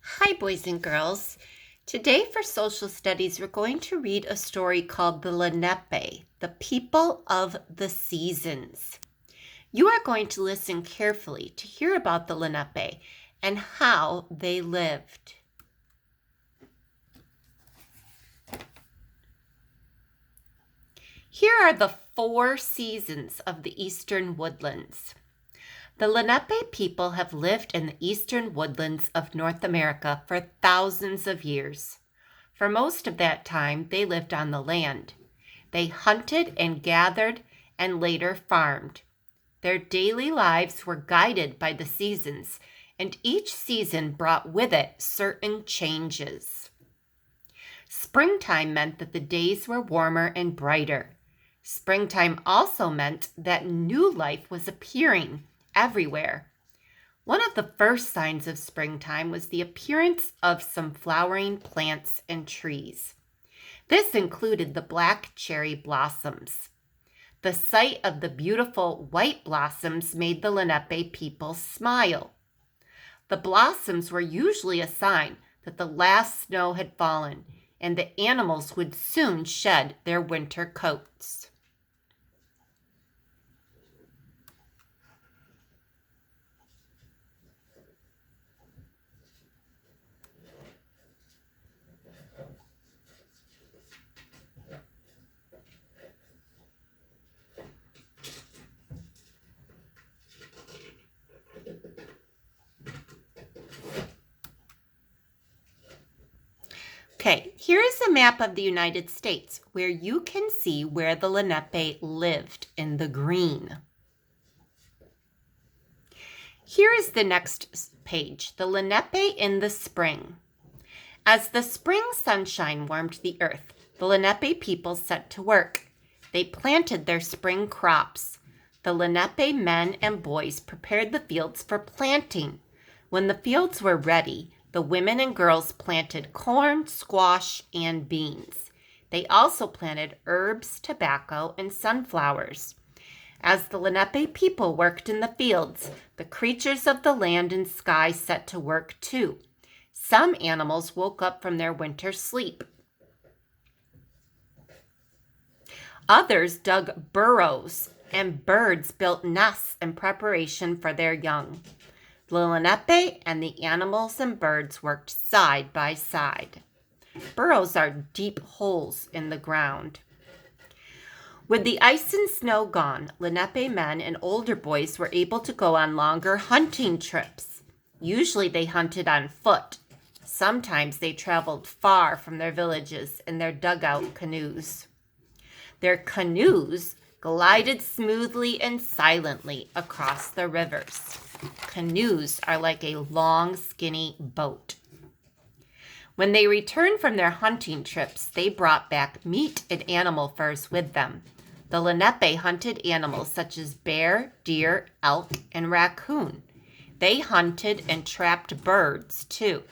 Hi, boys and girls. Today for social studies, we're going to read a story called the Lanape, the people of the seasons. You are going to listen carefully to hear about the Lanape and how they lived. Here are the 4 seasons of the eastern woodlands. The Lenape people have lived in the eastern woodlands of North America for thousands of years. For most of that time, they lived on the land. They hunted and gathered and later farmed. Their daily lives were guided by the seasons, and each season brought with it certain changes. Springtime meant that the days were warmer and brighter. Springtime also meant that new life was appearing everywhere. One of the first signs of springtime was the appearance of some flowering plants and trees. This included the black cherry blossoms. The sight of the beautiful white blossoms made the Lenape people smile. The blossoms were usually a sign that the last snow had fallen and the animals would soon shed their winter coats. Okay, here is a map of the United States where you can see where the Lenape lived in the green. Here is the next page, the Lenape in the spring. As the spring sunshine warmed the earth, the Lenape people set to work. They planted their spring crops. The Lenape men and boys prepared the fields for planting. When the fields were ready, the women and girls planted corn, squash, and beans. They also planted herbs, tobacco, and sunflowers. As the Lenape people worked in the fields, the creatures of the land and sky set to work too. Some animals woke up from their winter sleep. Others dug burrows, and birds built nests in preparation for their young. The Lenape and the animals and birds worked side by side. Burrows are deep holes in the ground. With the ice and snow gone, Lenape men and older boys were able to go on longer hunting trips. Usually they hunted on foot. Sometimes they traveled far from their villages in their dugout canoes. Their canoes glided smoothly and silently across the rivers. Canoes are like a long, skinny boat. When they returned from their hunting trips, they brought back meat and animal furs with them. The Lenape hunted animals such as bear, deer, elk, and raccoon. They hunted and trapped birds, too.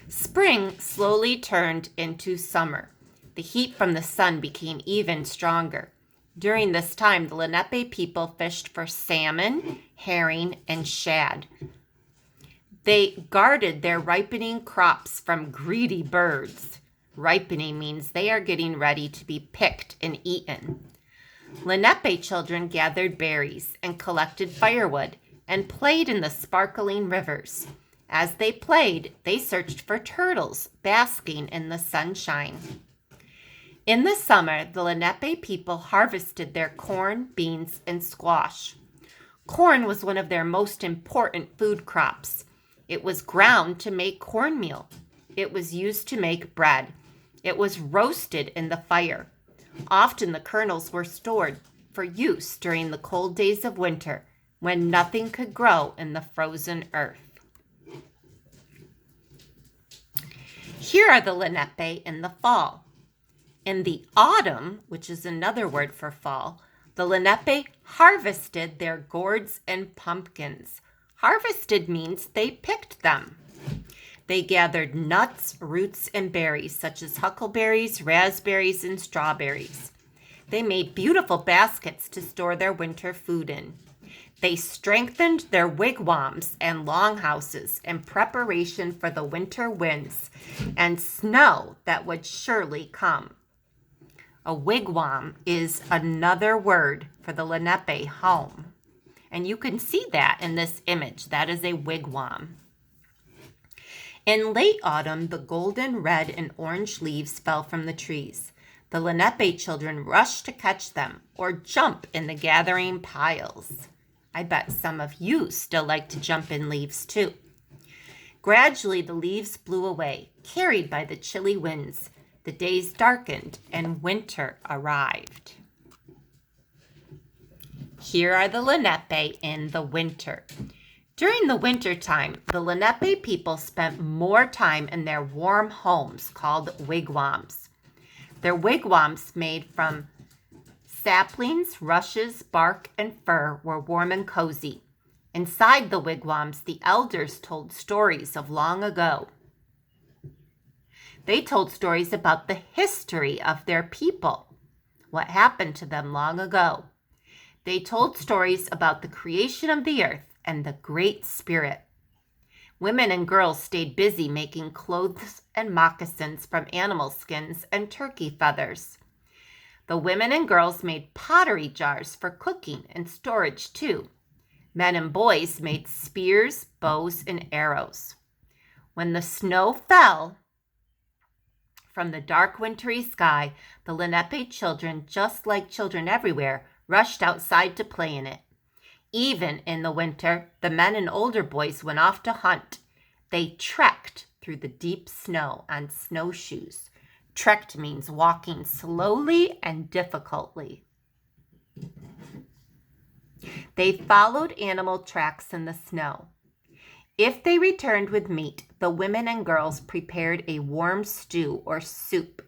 Spring slowly turned into summer. The heat from the sun became even stronger. During this time, the Lenape people fished for salmon, herring, and shad. They guarded their ripening crops from greedy birds. Ripening means they are getting ready to be picked and eaten. Lenape children gathered berries and collected firewood and played in the sparkling rivers. As they played, they searched for turtles basking in the sunshine. In the summer, the Lenape people harvested their corn, beans, and squash. Corn was one of their most important food crops. It was ground to make cornmeal. It was used to make bread. It was roasted in the fire. Often the kernels were stored for use during the cold days of winter when nothing could grow in the frozen earth. Here are the Lenape in the fall. In the autumn, which is another word for fall, the Lenape harvested their gourds and pumpkins. Harvested means they picked them. They gathered nuts, roots, and berries such as huckleberries, raspberries, and strawberries. They made beautiful baskets to store their winter food in. They strengthened their wigwams and longhouses in preparation for the winter winds and snow that would surely come. A wigwam is another word for the Lanape home. And you can see that in this image. That is a wigwam. In late autumn, the golden, red, and orange leaves fell from the trees. The Lanape children rushed to catch them or jump in the gathering piles. I bet some of you still like to jump in leaves too. Gradually, the leaves blew away, carried by the chilly winds. The days darkened and winter arrived. Here are the Lanape in the winter. During the winter time, the Lanape people spent more time in their warm homes called wigwams. Their wigwams made from saplings, rushes, bark, and fur were warm and cozy. Inside the wigwams, the elders told stories of long ago. They told stories about the history of their people, what happened to them long ago. They told stories about the creation of the earth and the Great Spirit. Women and girls stayed busy making clothes and moccasins from animal skins and turkey feathers. The women and girls made pottery jars for cooking and storage too. Men and boys made spears, bows, and arrows. When the snow fell from the dark wintry sky, the Lanape children, just like children everywhere, rushed outside to play in it. Even in the winter, the men and older boys went off to hunt. They trekked through the deep snow on snowshoes. Trekked means walking slowly and difficultly. They followed animal tracks in the snow. If they returned with meat, the women and girls prepared a warm stew or soup.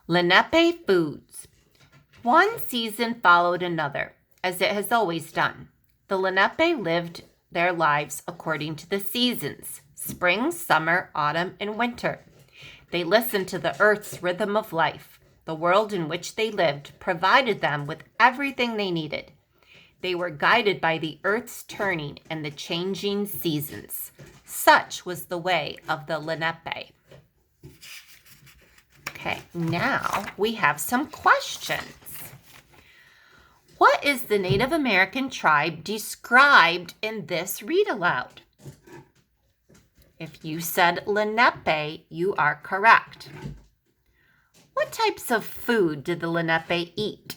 Lanape foods. One season followed another, as it has always done. The Lanape lived their lives according to the seasons: spring, summer, autumn, and winter. They listened to the earth's rhythm of life. The world in which they lived provided them with everything they needed. They were guided by the earth's turning and the changing seasons. Such was the way of the Lanape. Okay, now we have some questions. What is the Native American tribe described in this read aloud? If you said Lanape, you are correct. What types of food did the Lanape eat?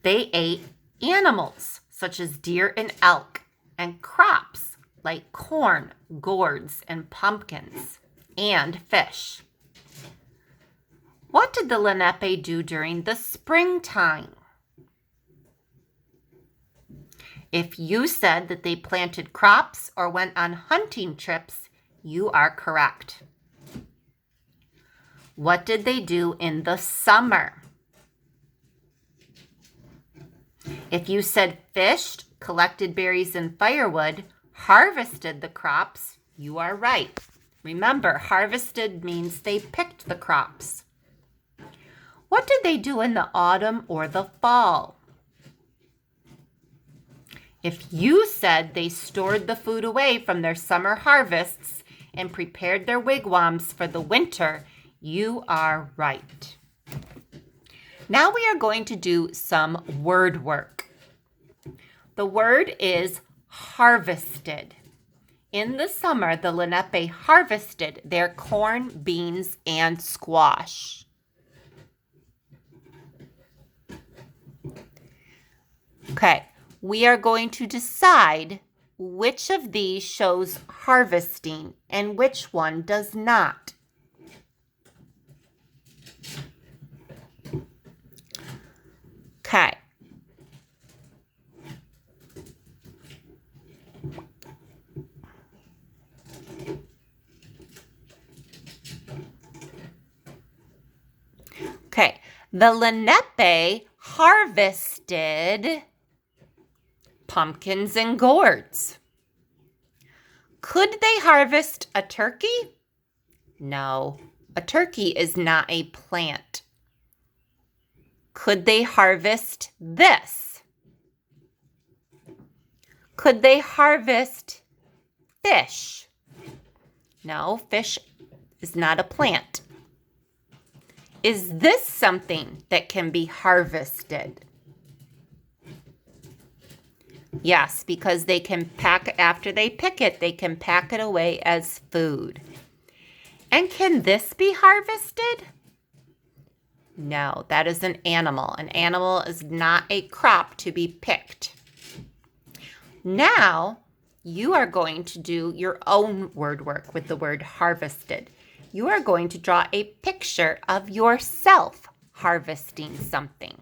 They ate animals, such as deer and elk, and crops like corn, gourds, and pumpkins, and fish. What did the Lanape do during the springtime? If you said that they planted crops or went on hunting trips, you are correct. What did they do in the summer? If you said fished, collected berries and firewood, harvested the crops, you are right. Remember, harvested means they picked the crops. What did they do in the autumn or the fall? If you said they stored the food away from their summer harvests and prepared their wigwams for the winter, you are right. Now we are going to do some word work. The word is harvested. In the summer, the Lanape harvested their corn, beans, and squash. Okay, we are going to decide which of these shows harvesting and which one does not. Okay. Okay, the Lanape harvested pumpkins and gourds. Could they harvest a turkey? No. A turkey is not a plant. Could they harvest this? Could they harvest fish? No, fish is not a plant. Is this something that can be harvested? Yes, because they can pack, after they pick it, they can pack it away as food. And can this be harvested? No, that is an animal. An animal is not a crop to be picked. Now, you are going to do your own word work with the word harvested. You are going to draw a picture of yourself harvesting something.